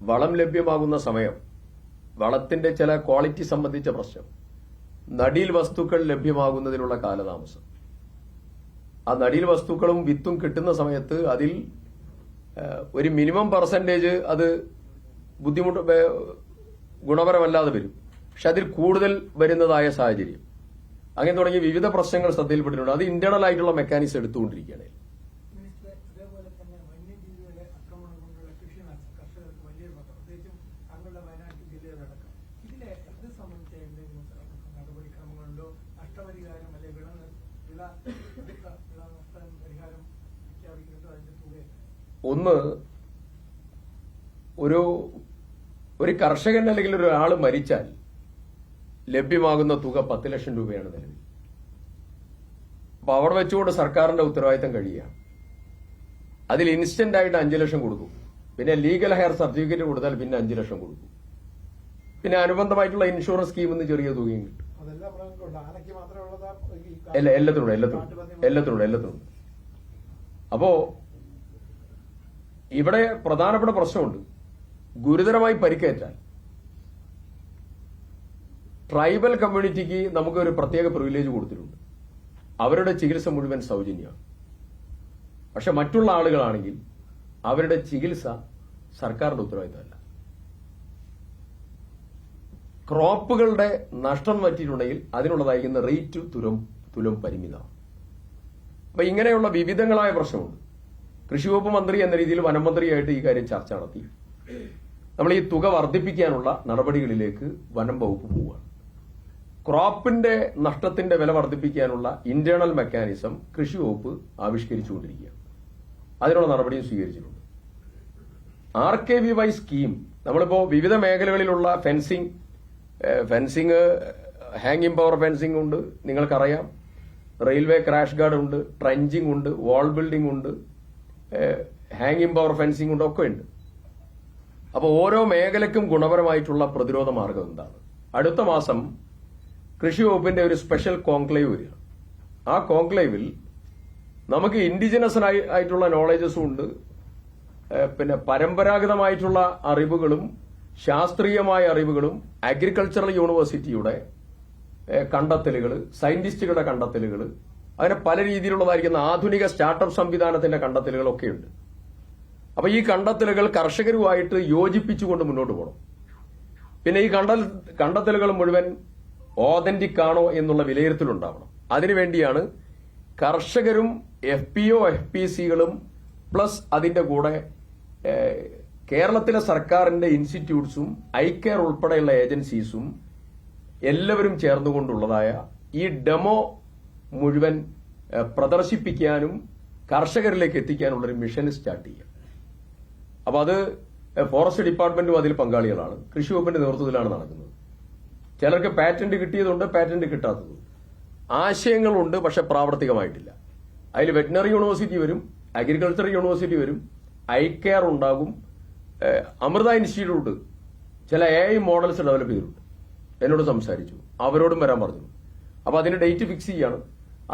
വളം ലഭ്യമാകുന്ന സമയം, വളത്തിന്റെ ചില ക്വാളിറ്റി സംബന്ധിച്ച പ്രശ്നം, നടീൽ വസ്തുക്കൾ ലഭ്യമാകുന്നതിനുള്ള കാലതാമസം, ആ നടീൽ വസ്തുക്കളും വിത്തും കിട്ടുന്ന സമയത്ത് അതിൽ ഒരു മിനിമം പെർസെന്റേജ് അത് ബുദ്ധിമുട്ട് ഗുണപരമല്ലാതെ വരും. പക്ഷെ അതിൽ കൂടുതൽ വരുന്നതായ സാഹചര്യം, അങ്ങനെ തുടങ്ങിയ വിവിധ പ്രശ്നങ്ങൾ ശ്രദ്ധയിൽപ്പെട്ടിട്ടുണ്ട്. അത് ഇന്റേണൽ ആയിട്ടുള്ള മെക്കാനിസം എടുത്തുകൊണ്ടിരിക്കുകയാണ്. ഒന്ന്, ഒരു കർഷകൻ അല്ലെങ്കിൽ ഒരാൾ മരിച്ചാൽ ലഭ്യമാകുന്ന തുക 10 ലക്ഷം രൂപയാണ് നിലവിൽ. അപ്പൊ അവിടെ വെച്ചുകൊണ്ട് സർക്കാരിന്റെ ഉത്തരവാദിത്തം കഴിയുകയാണ്. അതിൽ ഇൻസ്റ്റന്റ് ആയിട്ട് 5 ലക്ഷം കൊടുക്കും. പിന്നെ ലീഗൽ ഹയർ സർട്ടിഫിക്കറ്റ് കൊടുത്താൽ പിന്നെ 5 ലക്ഷം കൊടുക്കും. പിന്നെ അനുബന്ധമായിട്ടുള്ള ഇൻഷുറൻസ് സ്കീമിൽ നിന്ന് ചെറിയ തുകയും കിട്ടും. എല്ലാത്തിനുണ്ട്. അപ്പോ ഇവിടെ പ്രധാനപ്പെട്ട പ്രശ്നമുണ്ട്. ഗുരുതരമായി പരിക്കേറ്റാൽ ട്രൈബൽ കമ്മ്യൂണിറ്റിക്ക് നമുക്ക് ഒരു പ്രത്യേക പ്രിവിലേജ് കൊടുത്തിട്ടുണ്ട്. അവരുടെ ചികിത്സ മുഴുവൻ സൗജന്യമാണ്. പക്ഷെ മറ്റുള്ള ആളുകളാണെങ്കിൽ അവരുടെ ചികിത്സ സർക്കാരിന്റെ ഉത്തരവാദിത്തമല്ല. ക്രോപ്പുകളുടെ നഷ്ടം പറ്റിയിട്ടുണ്ടെങ്കിൽ അതിനുള്ളതായിരിക്കുന്ന റേറ്റ് തുലം പരിമിതമാണ്. അപ്പൊ ഇങ്ങനെയുള്ള വിവിധങ്ങളായ പ്രശ്നമുണ്ട്. കൃഷിവകുപ്പ് മന്ത്രി എന്ന രീതിയിൽ വനം മന്ത്രിയായിട്ട് ഈ കാര്യം ചർച്ച നടത്തി. നമ്മൾ ഈ തുക വർദ്ധിപ്പിക്കാനുള്ള നടപടികളിലേക്ക് വനം വകുപ്പ് പോവുകയാണ്. ക്രോപ്പിന്റെ നഷ്ടത്തിന്റെ വില വർദ്ധിപ്പിക്കാനുള്ള ഇന്റേണൽ മെക്കാനിസം കൃഷിവകുപ്പ് ആവിഷ്കരിച്ചുകൊണ്ടിരിക്കുകയാണ്. അതിനുള്ള നടപടിയും സ്വീകരിച്ചിട്ടുണ്ട്. RKVY സ്കീം, നമ്മളിപ്പോ വിവിധ മേഖലകളിലുള്ള ഫെൻസിങ്, ഹാങ്ങിങ് പവർ ഫെൻസിംഗ് ഉണ്ട്, നിങ്ങൾക്കറിയാം. റെയിൽവേ ക്രാഷ് ഗാർഡ് ഉണ്ട്, ട്രഞ്ചിങ് ഉണ്ട്, വാൾ ബിൽഡിംഗ് ഉണ്ട്, ഹാങ്ങിങ് പവർ ഫെൻസിംഗ് ഉണ്ട്, ഒക്കെ ഉണ്ട്. അപ്പോൾ ഓരോ മേഖലയ്ക്കും ഗുണപരമായിട്ടുള്ള പ്രതിരോധ മാർഗം എന്താണ്? അടുത്ത മാസം കൃഷി വകുപ്പിന്റെ ഒരു സ്പെഷ്യൽ കോൺക്ലേവ് വരിക. ആ കോൺക്ലേവിൽ നമുക്ക് ഇൻഡിജിനസ് ആയിട്ടുള്ള നോളജസും ഉണ്ട്, പിന്നെ പരമ്പരാഗതമായിട്ടുള്ള അറിവുകളും ശാസ്ത്രീയമായ അറിവുകളും അഗ്രികൾച്ചറൽ യൂണിവേഴ്സിറ്റിയുടെ കണ്ടെത്തലുകൾ, സയന്റിസ്റ്റുകളുടെ കണ്ടെത്തലുകൾ, അങ്ങനെ പല രീതിയിലുള്ളതായിരിക്കുന്ന ആധുനിക സ്റ്റാർട്ടപ്പ് സംവിധാനത്തിന്റെ കണ്ടെത്തലുകളൊക്കെയുണ്ട്. അപ്പൊ ഈ കണ്ടെത്തലുകൾ കർഷകരുമായിട്ട് യോജിപ്പിച്ചുകൊണ്ട് മുന്നോട്ട് പോകണം. പിന്നെ ഈ കണ്ടെത്തലുകൾ മുഴുവൻ ഓതന്റിക് ആണോ എന്നുള്ള വിലയിരുത്തലുണ്ടാവണം. അതിനുവേണ്ടിയാണ് കർഷകരും FPO FPCകളും പ്ലസ് അതിന്റെ കൂടെ കേരളത്തിലെ സർക്കാരിന്റെ ഇൻസ്റ്റിറ്റ്യൂട്ട്സും ഐകെയർ ഉൾപ്പെടെയുള്ള ഏജൻസീസും എല്ലാവരും ചേർന്നുകൊണ്ടുള്ളതായ ഈ ഡെമോ മുഴുവൻ പ്രദർശിപ്പിക്കാനും കർഷകരിലേക്ക് എത്തിക്കാനുള്ളൊരു മിഷൻ സ്റ്റാർട്ട് ചെയ്യുക. അപ്പൊ അത് ഫോറസ്റ്റ് ഡിപ്പാർട്ട്മെന്റും അതിൽ പങ്കാളികളാണ്. കൃഷി വകുപ്പിന്റെ നേതൃത്വത്തിലാണ് നടക്കുന്നത്. ചിലർക്ക് പാറ്റന്റ് കിട്ടിയതുണ്ട്, പാറ്റന്റ് കിട്ടാത്തതുണ്ട്. ആശയങ്ങളുണ്ട്, പക്ഷെ പ്രാവർത്തികമായിട്ടില്ല. അതിൽ വെറ്റിനറി യൂണിവേഴ്സിറ്റി വരും, അഗ്രികൾച്ചർ യൂണിവേഴ്സിറ്റി വരും, ഐകെയർ ഉണ്ടാകും, അമൃത ഇൻസ്റ്റിറ്റ്യൂട്ട് ചില AI മോഡൽസ് ഡെവലപ്പ് ചെയ്തിട്ടുണ്ട്. എന്നോട് സംസാരിച്ചു, അവരോടും വരാൻ പറഞ്ഞു. അപ്പൊ അതിന്റെ ഡേറ്റ് ഫിക്സ് ചെയ്യാണ്.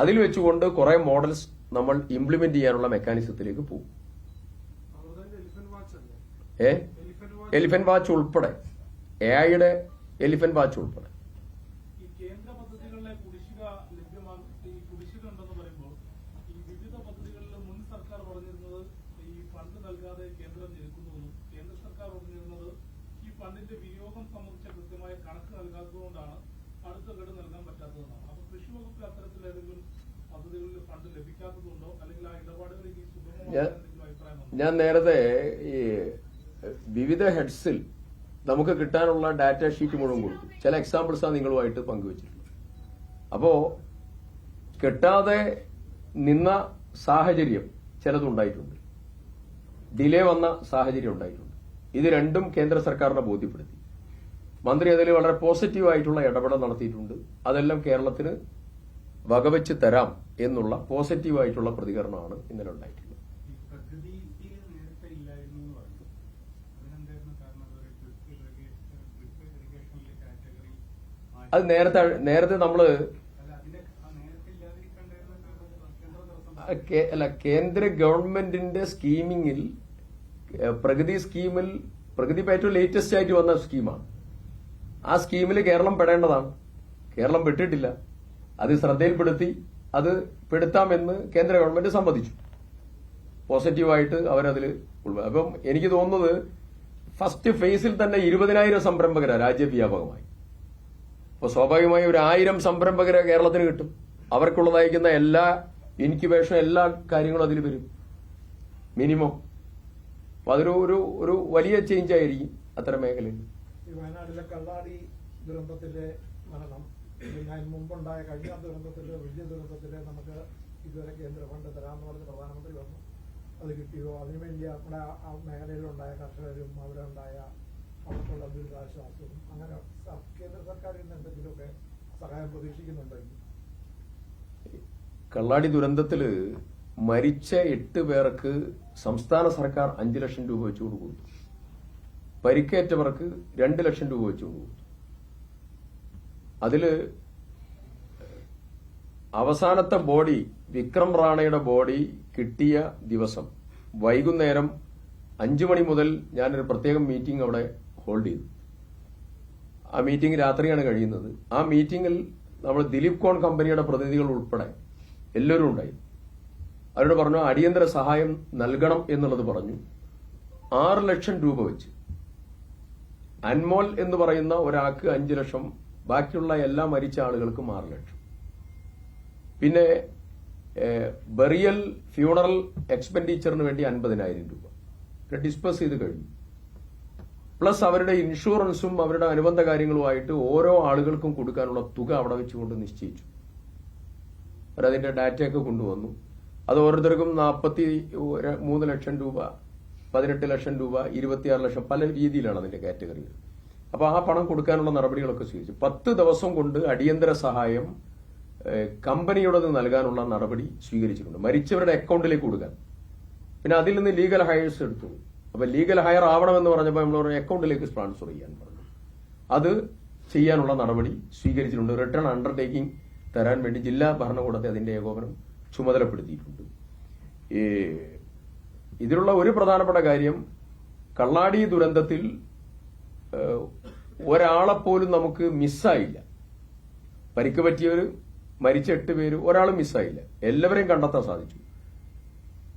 അതിൽ വെച്ചുകൊണ്ട് കുറെ മോഡൽസ് നമ്മൾ ഇംപ്ലിമെന്റ് ചെയ്യാനുള്ള മെക്കാനിസത്തിലേക്ക് പോകും. എലിഫന്റ് വാച്ച് ഉൾപ്പെടെ, AIയുടെ എലിഫന്റ് വാച്ച് ഉൾപ്പെടെ. ഫണ്ടിന്റെ വിനിയോഗം സംബന്ധിച്ച കൃത്യമായ കണക്ക് നൽകാത്തതുകൊണ്ടാണ് അടുത്ത ഗഡു നൽകാൻ പറ്റാത്തതെന്നാണ്. അപ്പൊ കൃഷി വകുപ്പിൽ അത്തരത്തിൽ ഏതെങ്കിലും പദ്ധതികളിൽ ഫണ്ട് ലഭിക്കാത്തതുണ്ടോ, അല്ലെങ്കിൽ ആ ഇടപാടുകളിൽ ഈ സുഗമമായ അഭിപ്രായം? ഞാൻ നേരത്തെ ഈ വിവിധ ഹെഡ്സിൽ നമുക്ക് കിട്ടാനുള്ള ഡാറ്റ ഷീറ്റ് മുഴുവൻ കൊടുത്തു. ചില എക്സാമ്പിൾസാണ് നിങ്ങളുമായിട്ട് പങ്കുവച്ചിട്ടുള്ളത്. അപ്പോ കിട്ടാതെ നിന്ന സാഹചര്യം ചിലതുണ്ടായിട്ടുണ്ട്, ഡിലേ വന്ന സാഹചര്യം ഉണ്ടായിട്ടുണ്ട്. ഇത് രണ്ടും കേന്ദ്ര സർക്കാരിനെ ബോധ്യപ്പെടുത്തി. മന്ത്രി അതിൽ വളരെ പോസിറ്റീവായിട്ടുള്ള ഇടപെടൽ നടത്തിയിട്ടുണ്ട്. അതെല്ലാം കേരളത്തിന് വകവെച്ച് തരാം എന്നുള്ള പോസിറ്റീവായിട്ടുള്ള പ്രതികരണമാണ് ഇന്നലെ ഉണ്ടായിട്ടുള്ളത്. അത് നേരത്തെ നമ്മള് കേന്ദ്ര ഗവൺമെന്റിന്റെ സ്കീമിങ്ങിൽ, പ്രഗതി സ്കീമിൽ പ്രകൃതി ഇപ്പൊ ഏറ്റവും ലേറ്റസ്റ്റ് ആയിട്ട് വന്ന സ്കീമാണ്. ആ സ്കീമിൽ കേരളം പെടേണ്ടതാണ്. കേരളം പെട്ടിട്ടില്ല. അത് ശ്രദ്ധയിൽപ്പെടുത്തി അത് പെടുത്താമെന്ന് കേന്ദ്ര ഗവൺമെന്റ് സമ്മതിച്ചു. പോസിറ്റീവായിട്ട് അവരതിൽ ഉൾപ്പെടും. അപ്പം എനിക്ക് തോന്നുന്നത് ഫസ്റ്റ് ഫേസിൽ തന്നെ 20,000 സംരംഭകരാണ് രാജ്യവ്യാപകമായി. അപ്പൊ സ്വാഭാവികമായി ഒരു 1000 സംരംഭകരെ കേരളത്തിന് കിട്ടും. അവർക്കുള്ളതായിരിക്കുന്ന എല്ലാ ഇൻക്യുബേഷൻ എല്ലാ കാര്യങ്ങളും അതിൽ വരും മിനിമം. അപ്പൊ അതൊരു ഒരു വലിയ ചേഞ്ച് ആയിരിക്കും അത്തരം മേഖലയിൽ. ഈ വയനാട്ടിലെ കള്ളാടി ദുരന്തത്തിലെ മരണം, അതിന് മുമ്പുണ്ടായ കഴിഞ്ഞ ദുരന്തത്തിലെ വലിയ ദുരന്തത്തിലെ നമുക്ക് ഇതുവരെ കേന്ദ്ര ഫണ്ട് തരാമെന്ന് പറഞ്ഞ് പ്രധാനമന്ത്രി വന്നു. അത് കിട്ടിയോ? അതിനുവേണ്ടി നമ്മുടെ ആ മേഖലയിലുണ്ടായ കർഷകരും അവർക്കുള്ള ദുരിതാശ്വാസവും അങ്ങനെ കേന്ദ്ര സർക്കാരിൽ നിന്ന് എന്തെങ്കിലുമൊക്കെ സഹായം പ്രതീക്ഷിക്കുന്നുണ്ടോ? കള്ളാടി ദുരന്തത്തില് മരിച്ച 8 പേർക്ക് സംസ്ഥാന സർക്കാർ 5 ലക്ഷം രൂപ വെച്ചുകൊണ്ട് കൊടുത്തു. പരിക്കേറ്റവർക്ക് 2 ലക്ഷം രൂപ വെച്ചുകൊണ്ട് കൊടുത്തു. അതില് അവസാനത്തെ ബോഡി വിക്രം റാണയുടെ ബോഡി കിട്ടിയ ദിവസം വൈകുന്നേരം 5 മണി മുതൽ ഞാനൊരു പ്രത്യേക മീറ്റിംഗ് അവിടെ ഹോൾഡ് ചെയ്തു. ആ മീറ്റിംഗ് രാത്രിയാണ് കഴിയുന്നത്. ആ മീറ്റിംഗിൽ നമ്മൾ ദിലീപ് കോൺ കമ്പനിയുടെ പ്രതിനിധികൾ ഉൾപ്പെടെ എല്ലാവരും ഉണ്ടായി. അവരോട് പറഞ്ഞു അടിയന്തര സഹായം നൽകണം എന്നുള്ളത് പറഞ്ഞു. 6 ലക്ഷം രൂപ വെച്ച് അൻമോൽ എന്ന് പറയുന്ന ഒരാൾക്ക് 5 ലക്ഷം, ബാക്കിയുള്ള എല്ലാ മരിച്ച ആളുകൾക്കും 6 ലക്ഷം. പിന്നെ ബറിയൽ ഫ്യൂണറൽ എക്സ്പെൻഡിച്ചറിന് വേണ്ടി 50,000 രൂപ ഡിസ്പേഴ്സ് ചെയ്ത് കഴിഞ്ഞു. പ്ലസ് അവരുടെ ഇൻഷുറൻസും അവരുടെ അനുബന്ധ കാര്യങ്ങളുമായിട്ട് ഓരോ ആളുകൾക്കും കൊടുക്കാനുള്ള തുക അവിടെ വെച്ചുകൊണ്ട് നിശ്ചയിച്ചു. അവരതിന്റെ ഡാറ്റയൊക്കെ കൊണ്ടുവന്നു. അത് ഓരോരുത്തർക്കും 43 ലക്ഷം രൂപ, 18 ലക്ഷം രൂപ, 26 ലക്ഷം, പല രീതിയിലാണ് അതിന്റെ കാറ്റഗറികൾ. അപ്പൊ ആ പണം കൊടുക്കാനുള്ള നടപടികളൊക്കെ സ്വീകരിച്ചു. 10 ദിവസം കൊണ്ട് അടിയന്തര സഹായം കമ്പനിയോടത് നൽകാനുള്ള നടപടി സ്വീകരിച്ചിട്ടുണ്ട്, മരിച്ചവരുടെ അക്കൗണ്ടിലേക്ക് കൊടുക്കാൻ. പിന്നെ അതിൽ നിന്ന് ലീഗൽ ഹയേഴ്സ് എടുത്തു. അപ്പൊ ലീഗൽ ഹയർ ആവണമെന്ന് പറഞ്ഞപ്പോൾ നമ്മൾ പറഞ്ഞു അക്കൗണ്ടിലേക്ക് ട്രാൻസ്ഫർ ചെയ്യാൻ പറഞ്ഞു. അത് ചെയ്യാനുള്ള നടപടി സ്വീകരിച്ചിട്ടുണ്ട്. റിട്ടേൺ അണ്ടർടേക്കിംഗ് തരാൻ വേണ്ടി ജില്ലാ ഭരണകൂടത്തെ അതിന്റെ ഏകോപനം ചുമതലപ്പെടുത്തിയിട്ടുണ്ട്. ഇതിലുള്ള ഒരു പ്രധാനപ്പെട്ട കാര്യം, കള്ളാടി ദുരന്തത്തിൽ ഒരാളെപ്പോലും നമുക്ക് മിസ്സായില്ല. പരിക്ക് പറ്റിയവര്, മരിച്ച 8 പേര്, ഒരാളും മിസ്സായില്ല. എല്ലാവരെയും കണ്ടെത്താൻ സാധിച്ചു.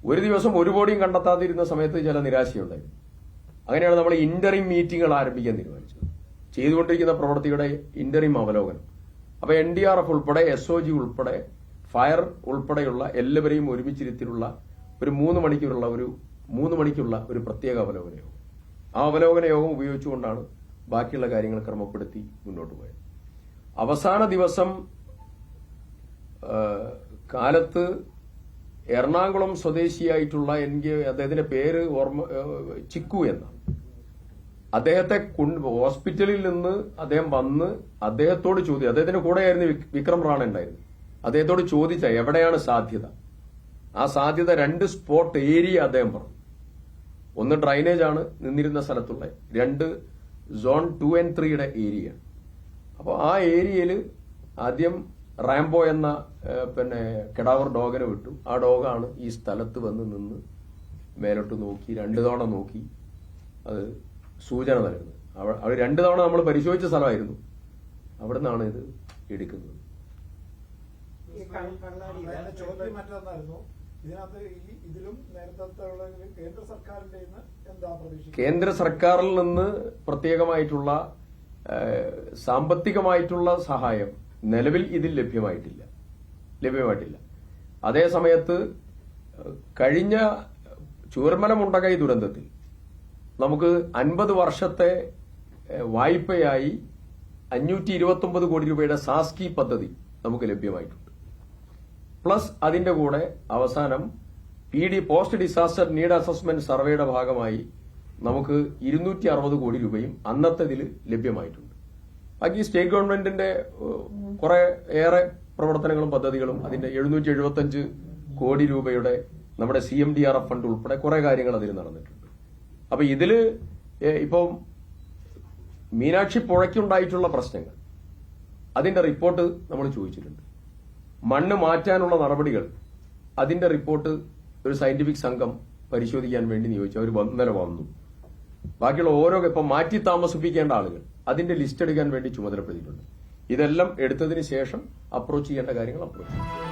ഒരു ദിവസം ഒരു ബോഡിയും കണ്ടെത്താതിരുന്ന സമയത്ത് ചില നിരാശയുണ്ടായിരുന്നു. അങ്ങനെയാണ് നമ്മൾ ഇന്ററിം മീറ്റിംഗുകൾ ആരംഭിക്കാൻ തീരുമാനിച്ചത്. ചെയ്തുകൊണ്ടിരിക്കുന്ന പ്രവൃത്തിയുടെ ഇന്ററിം അവലോകനം. അപ്പൊ NDRF ഉൾപ്പെടെ, SOG ഉൾപ്പെടെ, ഫയർ ഉൾപ്പെടെയുള്ള എല്ലാവരെയും ഒരുമിച്ചിരുത്തിയുള്ള ഒരു 3 മണിക്കുള്ള ഒരു പ്രത്യേക അവലോകന യോഗം. ആ അവലോകന യോഗം ഉപയോഗിച്ചുകൊണ്ടാണ് ബാക്കിയുള്ള കാര്യങ്ങൾ ക്രമപ്പെടുത്തി മുന്നോട്ട് പോയത്. അവസാന ദിവസം കാലത്ത് എറണാകുളം സ്വദേശിയായിട്ടുള്ള, എനിക്ക് അദ്ദേഹത്തിന്റെ പേര് ചിക്കു എന്നാണ്, അദ്ദേഹത്തെ ഹോസ്പിറ്റലിൽ നിന്ന് അദ്ദേഹം വന്ന് അദ്ദേഹത്തോട് ചോദിച്ചു. അദ്ദേഹത്തിന്റെ കൂടെയായിരുന്നു വിക്രം റാണ ഉണ്ടായിരുന്നു. അദ്ദേഹത്തോട് ചോദിച്ച എവിടെയാണ് സാധ്യത. ആ സാധ്യത 2 സ്പോട്ട് ഏരിയ അദ്ദേഹം പറഞ്ഞു. ഒന്ന് ഡ്രൈനേജ് ആണ് നിന്നിരുന്ന സ്ഥലത്തുള്ള, 2 സോൺ 2 and 3യുടെ ഏരിയ. അപ്പോൾ ആ ഏരിയയിൽ ആദ്യം റാംബോ എന്ന കെടാവർ ഡോഗിനെ വിട്ടു. ആ ഡോഗാണ് ഈ സ്ഥലത്ത് വന്ന് നിന്ന് മേലോട്ട് നോക്കി 2 തവണ നോക്കി അത് സൂചന നൽകുന്നത്. അവർ 2 തവണ നമ്മൾ പരിശോധിച്ച സ്ഥലമായിരുന്നു. അവിടെ നിന്നാണ് ഇത് എടുക്കുന്നത്. ചോദ്യം മറ്റൊന്നായിരുന്നു, ഇതിനകത്ത് ഇതിലും നേരത്തെ കേന്ദ്ര സർക്കാരിന്റെ എന്താ പ്രതീക്ഷിക്കുന്നത്? കേന്ദ്ര സർക്കാരിൽ നിന്ന് പ്രത്യേകമായിട്ടുള്ള സാമ്പത്തികമായിട്ടുള്ള സഹായം നിലവിൽ ഇതിൽ ലഭ്യമായിട്ടില്ല. അതേ സമയത്ത് കഴിഞ്ഞ ചൂരൽമല മുണ്ടകൈ ദുരന്തത്തിൽ നമുക്ക് 50 വർഷത്തെ വായ്പയായി 529 കോടി രൂപയുടെ സാസ്കി പദ്ധതി നമുക്ക് ലഭ്യമായിട്ടുണ്ട്. പ്ലസ് അതിന്റെ കൂടെ അവസാനം PD post disaster need assessment സർവേയുടെ ഭാഗമായി നമുക്ക് 260 കോടി രൂപയും അന്നത്തേതിൽ ലഭ്യമായിട്ടുണ്ട്. ബാക്കി സ്റ്റേറ്റ് ഗവൺമെന്റിന്റെ കുറെ ഏറെ പ്രവർത്തനങ്ങളും പദ്ധതികളും അതിന്റെ 775 കോടി രൂപയുടെ നമ്മുടെ CMDRF ഫണ്ട് ഉൾപ്പെടെ കുറെ കാര്യങ്ങൾ അതിൽ നടന്നിട്ടുണ്ട്. അപ്പൊ ഇതില് ഇപ്പം മീനാക്ഷി പുഴയ്ക്കുണ്ടായിട്ടുള്ള പ്രശ്നങ്ങൾ, അതിന്റെ റിപ്പോർട്ട് നമ്മൾ ചോദിച്ചിട്ടുണ്ട്. മണ്ണ് മാറ്റാനുള്ള നടപടികൾ, അതിന്റെ റിപ്പോർട്ട് ഒരു സയന്റിഫിക് സംഘം പരിശോധിക്കാൻ വേണ്ടി നിയോഗിച്ചു. അവർ ഇന്നലെ വന്നു. ബാക്കിയുള്ള ഓരോ ഇപ്പൊ മാറ്റി താമസിപ്പിക്കേണ്ട ആളുകൾ അതിന്റെ ലിസ്റ്റ് എടുക്കാൻ വേണ്ടി ചുമതലപ്പെടുത്തിയിട്ടുണ്ട്. ഇതെല്ലാം എടുത്തതിന് ശേഷം അപ്രോച്ച് ചെയ്യേണ്ട കാര്യങ്ങൾ അപ്രോച്ച് ചെയ്യും.